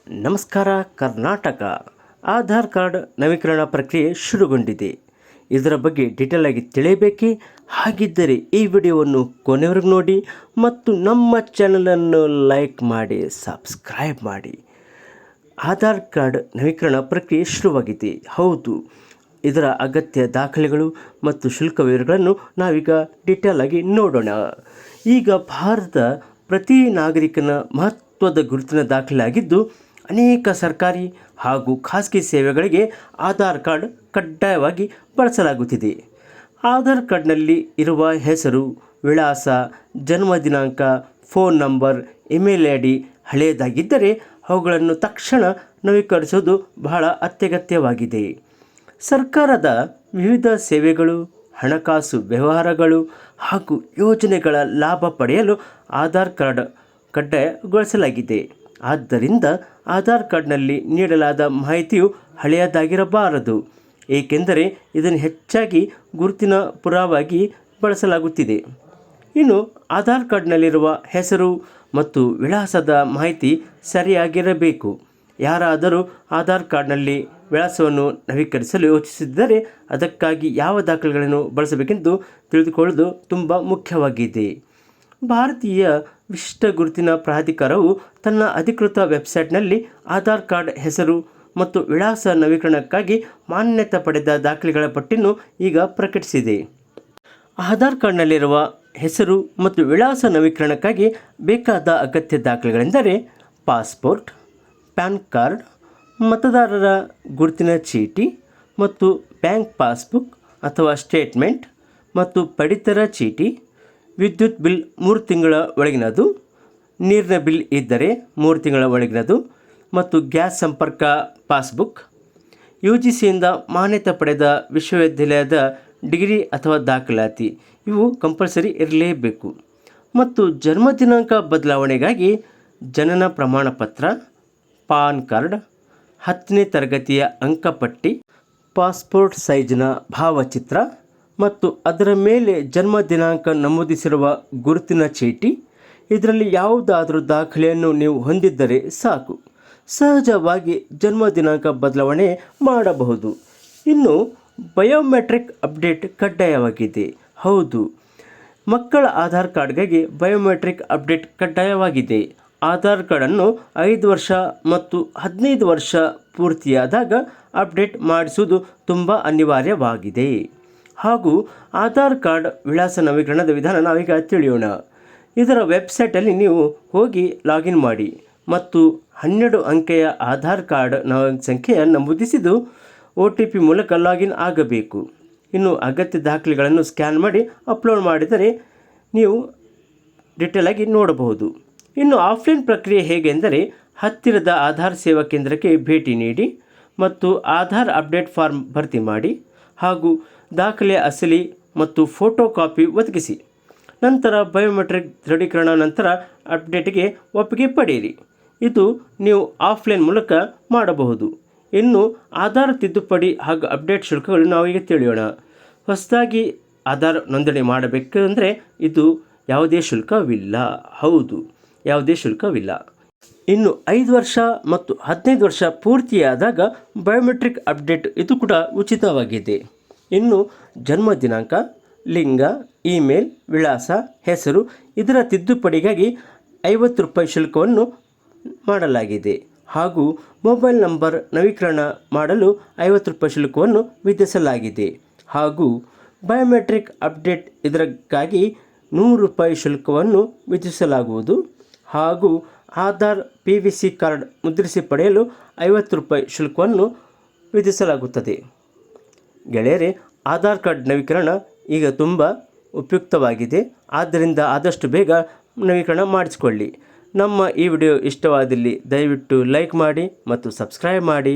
ನಮಸ್ಕಾರ ಕರ್ನಾಟಕ. ಆಧಾರ್ ಕಾರ್ಡ್ ನವೀಕರಣ ಪ್ರಕ್ರಿಯೆ ಶುರುಗೊಂಡಿದೆ. ಇದರ ಬಗ್ಗೆ ಡೀಟೇಲ್ ಆಗಿ ತಿಳಿಯಬೇಕೇ? ಹಾಗಿದ್ದರೆ ಈ ವಿಡಿಯೋವನ್ನು ಕೊನೆವರೆಗೂ ನೋಡಿ ಮತ್ತು ನಮ್ಮ ಚಾನಲನ್ನು ಲೈಕ್ ಮಾಡಿ, ಸಬ್ಸ್ಕ್ರೈಬ್ ಮಾಡಿ. ಆಧಾರ್ ಕಾರ್ಡ್ ನವೀಕರಣ ಪ್ರಕ್ರಿಯೆ ಶುರುವಾಗಿದೆ. ಹೌದು, ಇದರ ಅಗತ್ಯ ದಾಖಲೆಗಳು ಮತ್ತು ಶುಲ್ಕ ವಿವರಗಳನ್ನು ನಾವೀಗ ಡೀಟೇಲ್ ಆಗಿ ನೋಡೋಣ. ಈಗ ಭಾರತ ಪ್ರತಿ ನಾಗರಿಕನ ಮಹತ್ವದ ಗುರುತಿನ ದಾಖಲೆ ಆಗಿದ್ದು, ಅನೇಕ ಸರ್ಕಾರಿ ಹಾಗೂ ಖಾಸಗಿ ಸೇವೆಗಳಿಗೆ ಆಧಾರ್ ಕಾರ್ಡ್ ಕಡ್ಡಾಯವಾಗಿ ಬಳಸಲಾಗುತ್ತಿದೆ. ಆಧಾರ್ ಕಾರ್ಡ್ನಲ್ಲಿ ಇರುವ ಹೆಸರು, ವಿಳಾಸ, ಜನ್ಮ ದಿನಾಂಕ, phone number, email I D ಹಳೆಯದಾಗಿದ್ದರೆ ಅವುಗಳನ್ನು ತಕ್ಷಣ ನವೀಕರಿಸುವುದು ಬಹಳ ಅತ್ಯಗತ್ಯವಾಗಿದೆ. ಸರ್ಕಾರದ ವಿವಿಧ ಸೇವೆಗಳು, ಹಣಕಾಸು ವ್ಯವಹಾರಗಳು ಹಾಗೂ ಯೋಜನೆಗಳ ಲಾಭ ಪಡೆಯಲು ಆಧಾರ್ ಕಾರ್ಡ್ ಕಡ್ಡಾಯಗೊಳಿಸಲಾಗಿದೆ. ಆದ್ದರಿಂದ ಆಧಾರ್ ಕಾರ್ಡ್ನಲ್ಲಿ ನೀಡಲಾದ ಮಾಹಿತಿಯು ಹಳೆಯದಾಗಿರಬಾರದು, ಏಕೆಂದರೆ ಇದನ್ನು ಹೆಚ್ಚಾಗಿ ಗುರುತಿನ ಪುರಾವಾಗಿ ಬಳಸಲಾಗುತ್ತಿದೆ. ಇನ್ನು ಆಧಾರ್ ಕಾರ್ಡ್ನಲ್ಲಿರುವ ಹೆಸರು ಮತ್ತು ವಿಳಾಸದ ಮಾಹಿತಿ ಸರಿಯಾಗಿರಬೇಕು. ಯಾರಾದರೂ ಆಧಾರ್ ಕಾರ್ಡ್ನಲ್ಲಿ ವಿಳಾಸವನ್ನು ನವೀಕರಿಸಲು ಯೋಚಿಸಿದ್ದರೆ ಅದಕ್ಕಾಗಿ ಯಾವ ದಾಖಲೆಗಳನ್ನು ಬಳಸಬೇಕೆಂದು ತಿಳಿದುಕೊಳ್ಳುವುದು ತುಂಬ ಮುಖ್ಯವಾಗಿದೆ. ಭಾರತೀಯ ವಿಶಿಷ್ಟ ಗುರುತಿನ ಪ್ರಾಧಿಕಾರವು ತನ್ನ ಅಧಿಕೃತ ವೆಬ್ಸೈಟ್ನಲ್ಲಿ ಆಧಾರ್ ಕಾರ್ಡ್ ಹೆಸರು ಮತ್ತು ವಿಳಾಸ ನವೀಕರಣಕ್ಕಾಗಿ ಮಾನ್ಯತೆ ಪಡೆದ ದಾಖಲೆಗಳ ಪಟ್ಟಿಯನ್ನು ಈಗ ಪ್ರಕಟಿಸಿದೆ. ಆಧಾರ್ ಕಾರ್ಡ್ನಲ್ಲಿರುವ ಹೆಸರು ಮತ್ತು ವಿಳಾಸ ನವೀಕರಣಕ್ಕಾಗಿ ಬೇಕಾದ ಅಗತ್ಯ ದಾಖಲೆಗಳೆಂದರೆ ಪಾಸ್ಪೋರ್ಟ್, ಪ್ಯಾನ್ ಕಾರ್ಡ್, ಮತದಾರರ ಗುರುತಿನ ಚೀಟಿ ಮತ್ತು ಬ್ಯಾಂಕ್ ಪಾಸ್ಬುಕ್ ಅಥವಾ ಸ್ಟೇಟ್ಮೆಂಟ್ ಮತ್ತು ಪಡಿತರ ಚೀಟಿ, ವಿದ್ಯುತ್ ಬಿಲ್ 3 ತಿಂಗಳ ಒಳಗಿನದು, ನೀರಿನ ಬಿಲ್ ಇದ್ದರೆ 3 ತಿಂಗಳ ಒಳಗಿನದು ಮತ್ತು ಗ್ಯಾಸ್ ಸಂಪರ್ಕ ಪಾಸ್ಬುಕ್, UGCಯಿಂದ ಮಾನ್ಯತೆ ಪಡೆದ ವಿಶ್ವವಿದ್ಯಾಲಯದ ಡಿಗ್ರಿ ಅಥವಾ ದಾಖಲಾತಿ ಇವು ಕಂಪಲ್ಸರಿ ಇರಲೇಬೇಕು. ಮತ್ತು ಜನ್ಮ ದಿನಾಂಕ ಬದಲಾವಣೆಗಾಗಿ ಜನನ ಪ್ರಮಾಣ ಪತ್ರ, ಪಾನ್ ಕಾರ್ಡ್, 10ನೇ ತರಗತಿಯ ಅಂಕಪಟ್ಟಿ, ಪಾಸ್ಪೋರ್ಟ್ ಸೈಜ್ನ ಭಾವಚಿತ್ರ ಮತ್ತು ಅದರ ಮೇಲೆ ಜನ್ಮ ದಿನಾಂಕ ನಮೂದಿಸಿರುವ ಗುರುತಿನ ಚೀಟಿ. ಇದರಲ್ಲಿ ಯಾವುದಾದರೂ ದಾಖಲೆಯನ್ನು ನೀವು ಹೊಂದಿದ್ದರೆ ಸಾಕು. ಸಹಜವಾಗಿ ಜನ್ಮ ದಿನಾಂಕ ಬದಲಾವಣೆ ಮಾಡಬಹುದು. ಇನ್ನು ಬಯೋಮೆಟ್ರಿಕ್ ಅಪ್ಡೇಟ್ ಕಡ್ಡಾಯವಾಗಿದೆ. ಹೌದು, ಮಕ್ಕಳ ಆಧಾರ್ ಕಾರ್ಡ್ಗಾಗಿ ಬಯೋಮೆಟ್ರಿಕ್ ಅಪ್ಡೇಟ್ ಕಡ್ಡಾಯವಾಗಿದೆ. ಆಧಾರ್ ಕಾರ್ಡನ್ನು 5 ವರ್ಷ ಮತ್ತು 15 ವರ್ಷ ಪೂರ್ತಿಯಾದಾಗ ಅಪ್ಡೇಟ್ ಮಾಡಿಸುವುದು ತುಂಬ ಅನಿವಾರ್ಯವಾಗಿದೆ. ಹಾಗೂ ಆಧಾರ್ ಕಾರ್ಡ್ ವಿಳಾಸ ನವೀಕರಣದ ವಿಧಾನ ನಾವೀಗ ತಿಳಿಯೋಣ. ಇದರ ವೆಬ್ಸೈಟಲ್ಲಿ ನೀವು ಹೋಗಿ ಲಾಗಿನ್ ಮಾಡಿ ಮತ್ತು 12 ಅಂಕೆಯ ಆಧಾರ್ ಕಾರ್ಡ್ ಸಂಖ್ಯೆಯ ನಮೂದಿಸಿದ್ದು OTP ಮೂಲಕ ಲಾಗಿನ್ ಆಗಬೇಕು. ಇನ್ನು ಅಗತ್ಯ ದಾಖಲೆಗಳನ್ನು ಸ್ಕ್ಯಾನ್ ಮಾಡಿ ಅಪ್ಲೋಡ್ ಮಾಡಿದರೆ ನೀವು ಡೀಟೇಲ್ ಆಗಿ ನೋಡಬಹುದು. ಇನ್ನು ಆಫ್ಲೈನ್ ಪ್ರಕ್ರಿಯೆ ಹೇಗೆಂದರೆ, ಹತ್ತಿರದ ಆಧಾರ್ ಸೇವಾ ಕೇಂದ್ರಕ್ಕೆ ಭೇಟಿ ನೀಡಿ ಮತ್ತು ಆಧಾರ್ ಅಪ್ಡೇಟ್ ಫಾರ್ಮ್ ಭರ್ತಿ ಮಾಡಿ ಹಾಗೂ ದಾಖಲೆಯ ಅಸಲಿ ಮತ್ತು ಫೋಟೋ ಕಾಪಿ ಒದಗಿಸಿ. ನಂತರ ಬಯೋಮೆಟ್ರಿಕ್ ದೃಢೀಕರಣ ನಂತರ ಅಪ್ಡೇಟ್ಗೆ ಒಪ್ಪಿಗೆ ಪಡೆಯಿರಿ. ಇದು ನೀವು ಆಫ್ಲೈನ್ ಮೂಲಕ ಮಾಡಬಹುದು. ಇನ್ನು ಆಧಾರ್ ತಿದ್ದುಪಡಿ ಹಾಗೂ ಅಪ್ಡೇಟ್ ಶುಲ್ಕಗಳು ನಾವೀಗ ತಿಳಿಯೋಣ. ಹೊಸದಾಗಿ ಆಧಾರ್ ನೋಂದಣಿ ಮಾಡಬೇಕೆಂದರೆ ಇದು ಯಾವುದೇ ಶುಲ್ಕವಿಲ್ಲ. ಹೌದು, ಯಾವುದೇ ಶುಲ್ಕವಿಲ್ಲ. ಇನ್ನು 5 ವರ್ಷ ಮತ್ತು 15 ವರ್ಷ ಪೂರ್ತಿಯಾದಾಗ ಬಯೋಮೆಟ್ರಿಕ್ ಅಪ್ಡೇಟ್ ಇದು ಕೂಡ ಉಚಿತವಾಗಿದೆ. ಇನ್ನು ಜನ್ಮ ದಿನಾಂಕ, ಲಿಂಗ, ಇಮೇಲ್, ವಿಳಾಸ, ಹೆಸರು ಇದರ ತಿದ್ದುಪಡಿಗಾಗಿ 50 ರೂಪಾಯಿ ಶುಲ್ಕವನ್ನು ಮಾಡಲಾಗಿದೆ. ಹಾಗೂ ಮೊಬೈಲ್ ನಂಬರ್ ನವೀಕರಣ ಮಾಡಲು 50 ರೂಪಾಯಿ ಶುಲ್ಕವನ್ನು ವಿಧಿಸಲಾಗಿದೆ. ಹಾಗೂ ಬಯೋಮೆಟ್ರಿಕ್ ಅಪ್ಡೇಟ್ ಇದಕ್ಕಾಗಿ 100 ರೂಪಾಯಿ ಶುಲ್ಕವನ್ನು ವಿಧಿಸಲಾಗುವುದು. ಹಾಗೂ ಆಧಾರ್ PVC ಕಾರ್ಡ್ ಮುದ್ರಿಸಿ ಪಡೆಯಲು 50 ರೂಪಾಯಿ ಶುಲ್ಕವನ್ನು ವಿಧಿಸಲಾಗುತ್ತದೆ. ಗೆಳೆಯರೇ, ಆಧಾರ್ ಕಾರ್ಡ್ ನವೀಕರಣ ಈಗ ತುಂಬ ಉಪಯುಕ್ತವಾಗಿದೆ. ಆದ್ದರಿಂದ ಆದಷ್ಟು ಬೇಗ ನವೀಕರಣ ಮಾಡಿಸಿಕೊಳ್ಳಿ. ನಮ್ಮ ಈ ವಿಡಿಯೋ ಇಷ್ಟವಾದಲ್ಲಿ ದಯವಿಟ್ಟು ಲೈಕ್ ಮಾಡಿ ಮತ್ತು ಸಬ್ಸ್ಕ್ರೈಬ್ ಮಾಡಿ.